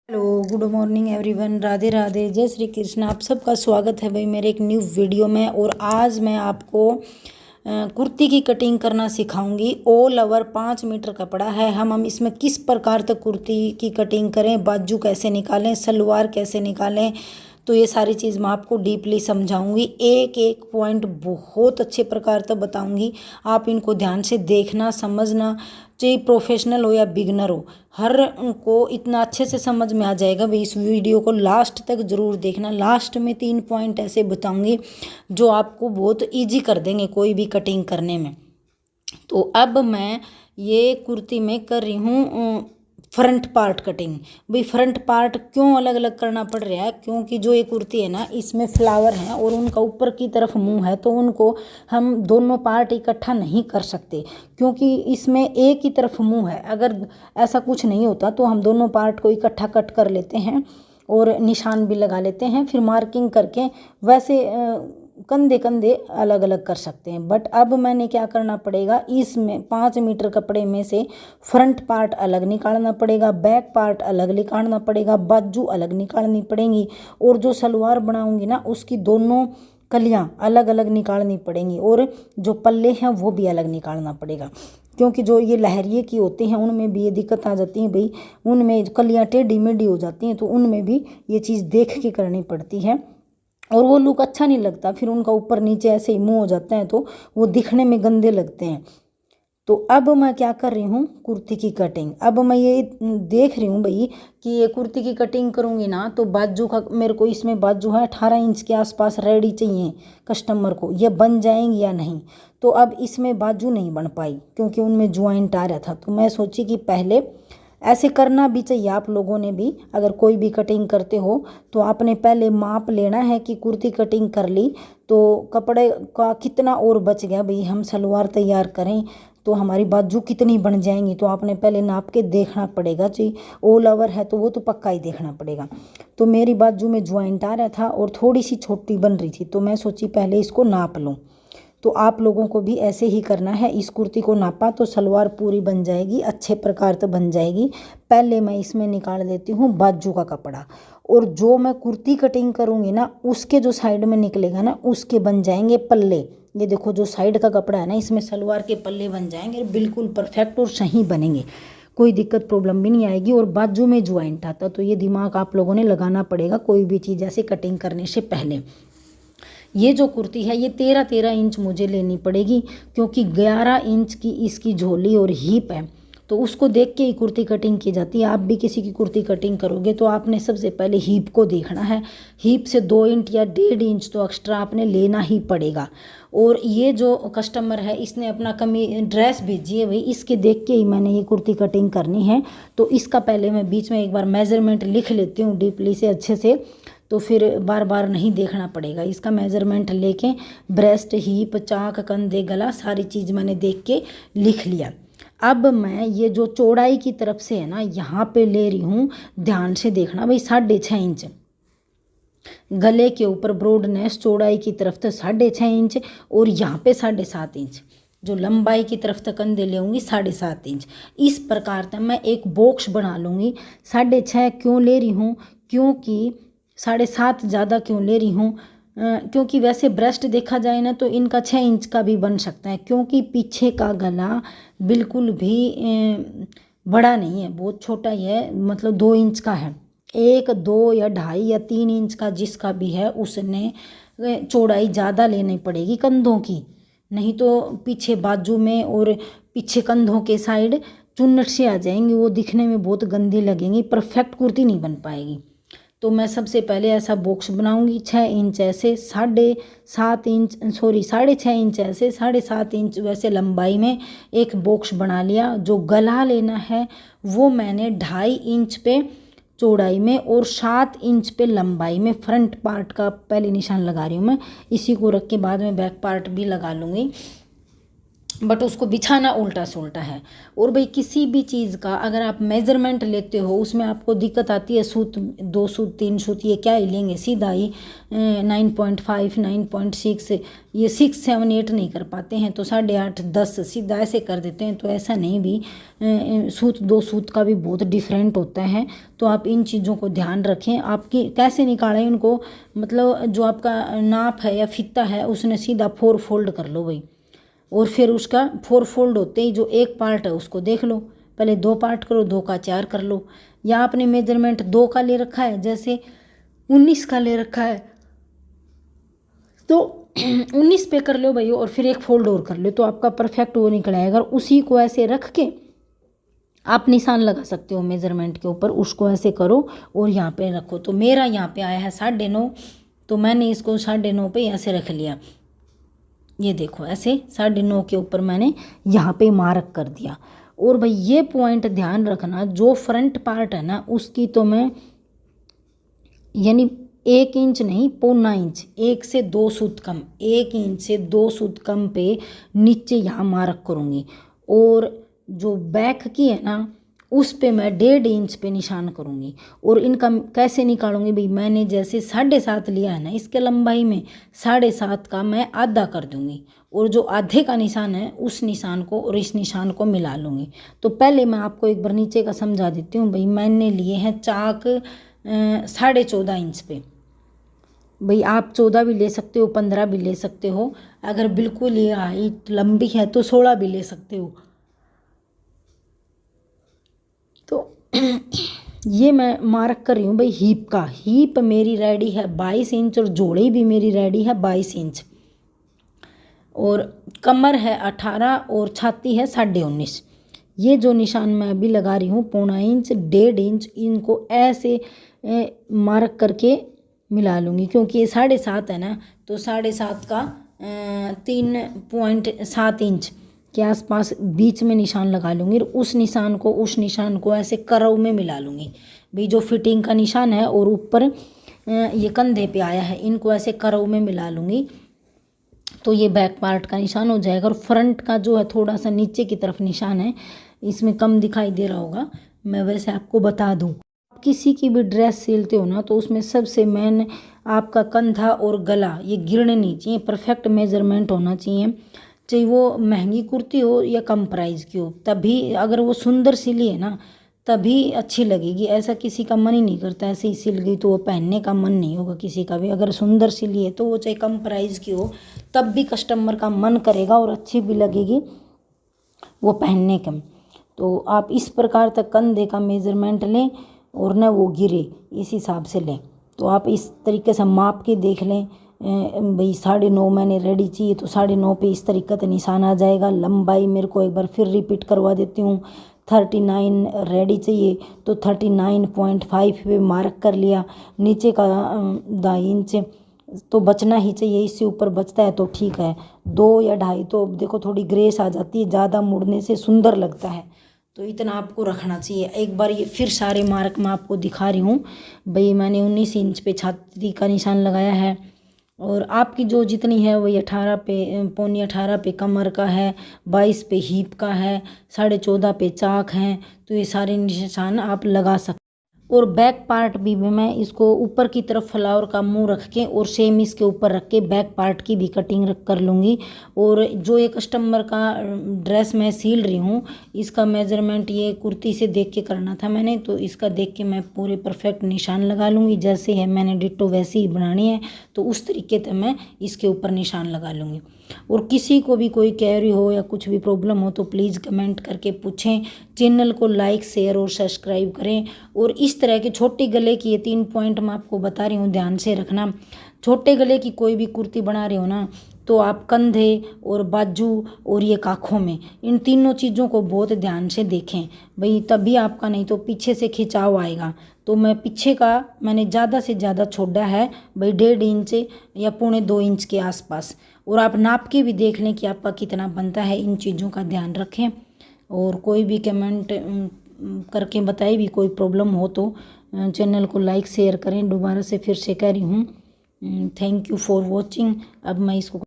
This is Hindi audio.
Hello, good morning everyone. Radhe Radhe, जय श्री कृष्ण। आप सबका स्वागत है भाई मेरे एक न्यू वीडियो में। और आज मैं आपको कुर्ती की कटिंग करना सिखाऊंगी। ऑल ओवर 5 मीटर कपड़ा है। हम इसमें किस प्रकार तक कुर्ती की कटिंग करें, बाजू कैसे निकालें, सलवार कैसे निकालें, तो ये सारी चीज़ मैं आपको डीपली समझाऊंगी। एक एक पॉइंट बहुत अच्छे प्रकार तक बताऊंगी। आप इनको ध्यान से देखना, समझना, चाहे प्रोफेशनल हो या बिगनर हो, हर को इतना अच्छे से समझ में आ जाएगा भाई। इस वीडियो को लास्ट तक ज़रूर देखना। लास्ट में 3 पॉइंट ऐसे बताऊंगी जो आपको बहुत इजी कर देंगे कोई भी कटिंग करने में। तो अब मैं ये कुर्ती में कर रही हूँ फ्रंट पार्ट कटिंग। भाई फ्रंट पार्ट क्यों अलग अलग करना पड़ रहा है, क्योंकि जो ये कुर्ती है ना, इसमें फ्लावर हैं और उनका ऊपर की तरफ मुंह है, तो उनको हम दोनों पार्ट इकट्ठा नहीं कर सकते, क्योंकि इसमें एक ही तरफ मुंह है। अगर ऐसा कुछ नहीं होता तो हम दोनों पार्ट को इकट्ठा कट कर लेते हैं और निशान भी लगा लेते हैं, फिर मार्किंग करके वैसे कंधे कंधे अलग अलग कर सकते हैं। बट अब मैंने क्या करना पड़ेगा, इसमें 5 मीटर कपड़े में से फ्रंट पार्ट अलग निकालना पड़ेगा, बैक पार्ट अलग निकालना पड़ेगा, बाजू अलग निकालनी पड़ेंगी, और जो सलवार बनाऊंगी ना उसकी दोनों कलियां अलग अलग निकालनी पड़ेंगी, और जो पल्ले हैं वो भी अलग निकालना पड़ेगा। क्योंकि जो ये लहरिए की होती हैं उनमें भी ये दिक्कत आ जाती है भाई, उनमें कलियां टेढ़ी मेढ़ी हो जाती हैं, तो उनमें भी ये चीज़ देख के करनी पड़ती है और वो लुक अच्छा नहीं लगता। फिर उनका ऊपर नीचे ऐसे ही मुंह हो जाते हैं तो वो दिखने में गंदे लगते हैं। तो अब मैं क्या कर रही हूँ, कुर्ती की कटिंग। अब मैं ये देख रही हूँ भाई कि ये कुर्ती की कटिंग करूँगी ना, तो बाजू का मेरे को, इसमें बाजू है 18 इंच के आसपास रेडी चाहिए कस्टमर को। ये बन जाएंगी या नहीं, तो अब इसमें बाजू नहीं बन पाई क्योंकि उनमें ज्वाइंट आ रहा था। तो मैं सोची कि पहले ऐसे करना भी चाहिए आप लोगों ने भी। अगर कोई भी कटिंग करते हो तो आपने पहले माप लेना है कि कुर्ती कटिंग कर ली तो कपड़े का कितना और बच गया भाई। हम सलवार तैयार करें तो हमारी बाजू कितनी बन जाएंगी, तो आपने पहले नाप के देखना पड़ेगा। चाहिए ऑल ओवर है तो वो तो पक्का ही देखना पड़ेगा। तो मेरी बाजू में ज्वाइंट आ रहा था और थोड़ी सी छोटी बन रही थी, तो मैं सोची पहले इसको नाप लूँ। तो आप लोगों को भी ऐसे ही करना है। इस कुर्ती को नापा तो सलवार पूरी बन जाएगी, अच्छे प्रकार तो बन जाएगी। पहले मैं इसमें निकाल देती हूँ बाजू का कपड़ा, और जो मैं कुर्ती कटिंग करूँगी ना उसके जो साइड में निकलेगा ना उसके बन जाएंगे पल्ले। ये देखो जो साइड का कपड़ा है ना, इसमें सलवार के पल्ले बन जाएंगे, बिल्कुल परफेक्ट और सही बनेंगे, कोई दिक्कत प्रॉब्लम भी नहीं आएगी। और बाजू में ज्वाइंट आता, तो ये दिमाग आप लोगों ने लगाना पड़ेगा कोई भी चीज़ ऐसे कटिंग करने से पहले। ये जो कुर्ती है ये 13 इंच मुझे लेनी पड़ेगी, क्योंकि 11 इंच की इसकी झोली और हीप है, तो उसको देख के ही कुर्ती कटिंग की जाती है। आप भी किसी की कुर्ती कटिंग करोगे तो आपने सबसे पहले हीप को देखना है। हीप से 2 इंच या 1.5 इंच तो एक्स्ट्रा आपने लेना ही पड़ेगा। और ये जो कस्टमर है इसने अपना कमी ड्रेस भेजी है भाई, इसके देख के ही मैंने ये कुर्ती कटिंग करनी है। तो इसका पहले मैं बीच में एक बार मेज़रमेंट लिख लेती हूँ डीपली से, अच्छे से, तो फिर बार बार नहीं देखना पड़ेगा। इसका मेज़रमेंट लेके ब्रेस्ट, हीप, चाक, कंधे, गला सारी चीज़ मैंने देख के लिख लिया। अब मैं ये जो चौड़ाई की तरफ से है ना, यहाँ पे ले रही हूँ, ध्यान से देखना भाई, 6.5 इंच गले के ऊपर ब्रॉडनेस, चौड़ाई की तरफ तो 6.5 इंच, और यहाँ पे 7.5 इंच, जो लंबाई की तरफ तक कंधे लेंगी 7.5 इंच। इस प्रकार तक मैं एक बॉक्स बना लूँगी। 6.5 क्यों ले रही हूँ, क्योंकि 7.5 ज़्यादा क्यों ले रही हूँ, क्योंकि वैसे ब्रेस्ट देखा जाए ना तो इनका 6 इंच का भी बन सकता है, क्योंकि पीछे का गला बिल्कुल भी बड़ा नहीं है, बहुत छोटा ही है, मतलब 2 इंच का है। 1, 2 या 2.5 या 3 इंच का जिसका भी है उसने चौड़ाई ज़्यादा लेनी पड़ेगी कंधों की, नहीं तो पीछे बाजू में और पीछे कंधों के साइड चुन्नट से आ जाएंगी, वो दिखने में बहुत गंदी लगेंगी, परफेक्ट कुर्ती नहीं बन पाएगी। तो मैं सबसे पहले ऐसा बॉक्स बनाऊंगी, 6 इंच ऐसे, 6.5 इंच ऐसे, 7.5 इंच वैसे लंबाई में एक बॉक्स बना लिया। जो गला लेना है वो मैंने 2.5 इंच पे चौड़ाई में और 7 इंच पे लंबाई में फ्रंट पार्ट का पहले निशान लगा रही हूँ मैं। इसी को रख के बाद में बैक पार्ट भी लगा लूँगी। बट उसको बिछाना उल्टा सुल्टा है। और भाई किसी भी चीज़ का अगर आप मेज़रमेंट लेते हो उसमें आपको दिक्कत आती है, सूत 2 सूत 3 सूत ये क्या ही लेंगे, सीधा ही 9.5 9.6 ये 6 7 8 नहीं कर पाते हैं तो 8.5 10 सीधा ऐसे कर देते हैं। तो ऐसा नहीं भी, सूत 2 सूत का भी बहुत डिफरेंट होता है। तो आप इन चीज़ों को ध्यान रखें। आपकी कैसे निकालें उनको, मतलब जो आपका नाप है या फित्ता है उसने सीधा 4 फोल्ड कर लो भाई, और फिर उसका 4 फोल्ड होते ही जो एक पार्ट है उसको देख लो, पहले 2 पार्ट करो, 2 का 4 कर लो। या आपने मेजरमेंट 2 का ले रखा है, जैसे 19 का ले रखा है तो 19 पे कर लो भाई, और फिर एक फोल्ड और कर लो तो आपका परफेक्ट वो निकल आएगा। उसी को ऐसे रख के आप निशान लगा सकते हो मेजरमेंट के ऊपर, उसको ऐसे करो और यहाँ पे रखो। तो मेरा यहाँ पे आया है 9.5, तो मैंने इसको 9.5 पे ऐसे रख लिया। ये देखो ऐसे 9.5 के ऊपर मैंने यहाँ पे मार्क कर दिया। और भाई ये पॉइंट ध्यान रखना, जो फ्रंट पार्ट है ना उसकी तो मैं यानी 1 इंच नहीं 1.25 इंच, 1 से 2 सूत कम, 1 इंच से 2 सूत कम पे नीचे यहाँ मार्क करूँगी। और जो बैक की है ना उस पे मैं 1.5 इंच पे निशान करूँगी। और इनका कैसे निकालूंगी भाई, मैंने जैसे 7.5 लिया है ना, इसके लंबाई में 7.5 का मैं आधा कर दूँगी, और जो आधे का निशान है उस निशान को और इस निशान को मिला लूँगी। तो पहले मैं आपको एक बार नीचे का समझा देती हूँ भाई। मैंने लिए हैं चाक 14.5 इंच पे। भाई आप 14 भी ले सकते हो, 15 भी ले सकते हो, अगर बिल्कुल ये हाइट लंबी है तो 16 भी ले सकते हो। तो ये मैं मार्क कर रही हूँ भाई हीप का। हीप मेरी रेडी है 22 इंच और जोड़ी भी मेरी रेडी है 22 इंच, और कमर है 18 और छाती है 19.5। ये जो निशान मैं अभी लगा रही हूँ 1.25 इंच 1.5 इंच, इनको ऐसे मार्क करके मिला लूँगी, क्योंकि ये 7.5 है ना, तो 7.5 का 3.7 इंच के आसपास बीच में निशान लगा लूँगी। और उस निशान को ऐसे करव में मिला लूँगी भाई। जो फिटिंग का निशान है और ऊपर ये कंधे पे आया है, इनको ऐसे करव में मिला लूँगी, तो ये बैक पार्ट का निशान हो जाएगा। और फ्रंट का जो है थोड़ा सा नीचे की तरफ निशान है, इसमें कम दिखाई दे रहा होगा, मैं वैसे आपको बता दूँ। किसी की भी ड्रेस सिलते हो ना तो उसमें सबसे मेन आपका कंधा और गला ये गिरने नहीं चाहिए, परफेक्ट मेजरमेंट होना चाहिए, चाहे वो महंगी कुर्ती हो या कम प्राइस की हो। तभी अगर वो सुंदर सिली है ना तभी अच्छी लगेगी। ऐसा किसी का मन ही नहीं करता ऐसे ही सिल गई तो वो पहनने का मन नहीं होगा किसी का भी। अगर सुंदर सिली है तो वो चाहे कम प्राइस की हो तब भी कस्टमर का मन करेगा और अच्छी भी लगेगी वो पहनने का। तो आप इस प्रकार तक कंधे का मेजरमेंट लें और न वो गिरे इस हिसाब से लें। तो आप इस तरीके से माप के देख लें भाई 9.5 मैंने रेडी चाहिए तो 9.5 पे इस तरीके से निशान आ जाएगा। लंबाई मेरे को एक बार फिर रिपीट करवा देती हूँ, 39 रेडी चाहिए तो 39.5 पे मार्क कर लिया। नीचे का 2 इंच तो बचना ही चाहिए, इससे ऊपर बचता है तो ठीक है, 2 या 2.5 तो देखो थोड़ी ग्रेस आ जाती है, ज़्यादा मुड़ने से सुंदर लगता है, तो इतना आपको रखना चाहिए। एक बार ये फिर सारे मार्क मैं आपको दिखा रही हूँ भाई। मैंने 19 इंच पे छाती का निशान लगाया है, और आपकी जो जितनी है वही 18 पे 18.25 पे कमर का है, 22 पे हीप का है, 14.5 पे चाक है। तो ये सारे निशान आप लगा सकते। और बैक पार्ट भी मैं इसको ऊपर की तरफ फ्लावर का मुंह रख के और सेम इसके ऊपर रख के बैक पार्ट की भी कटिंग कर लूँगी। और जो ये कस्टमर का ड्रेस मैं सील रही हूँ इसका मेजरमेंट ये कुर्ती से देख के करना था मैंने, तो इसका देख के मैं पूरे परफेक्ट निशान लगा लूँगी। जैसे है मैंने डिट्टो वैसी ही बनानी है तो उस तरीके से मैं इसके ऊपर निशान लगा लूँगी। और किसी को भी कोई क्वेरी हो या कुछ भी प्रॉब्लम हो तो प्लीज़ कमेंट करके पूछें। चैनल को लाइक शेयर और सब्सक्राइब करें। और इस तरह के छोटे गले की ये 3 पॉइंट मैं आपको बता रही हूँ, ध्यान से रखना। छोटे गले की कोई भी कुर्ती बना रहे हो ना तो आप कंधे और बाजू और ये काखों में इन तीनों चीज़ों को बहुत ध्यान से देखें भाई, तभी आपका, नहीं तो पीछे से खिंचाव आएगा। तो मैं पीछे का मैंने ज़्यादा से ज़्यादा छोड़ा है भाई 1.5 इंच या 1.25 इंच के आसपास। और आप नाप के भी देख लें कि आपका कितना बनता है, इन चीज़ों का ध्यान रखें। और कोई भी कमेंट करके बताए भी कोई प्रॉब्लम हो तो चैनल को लाइक शेयर करें। दोबारा से फिर से कह रही हूँ, थैंक यू फॉर वॉचिंग। अब मैं इसको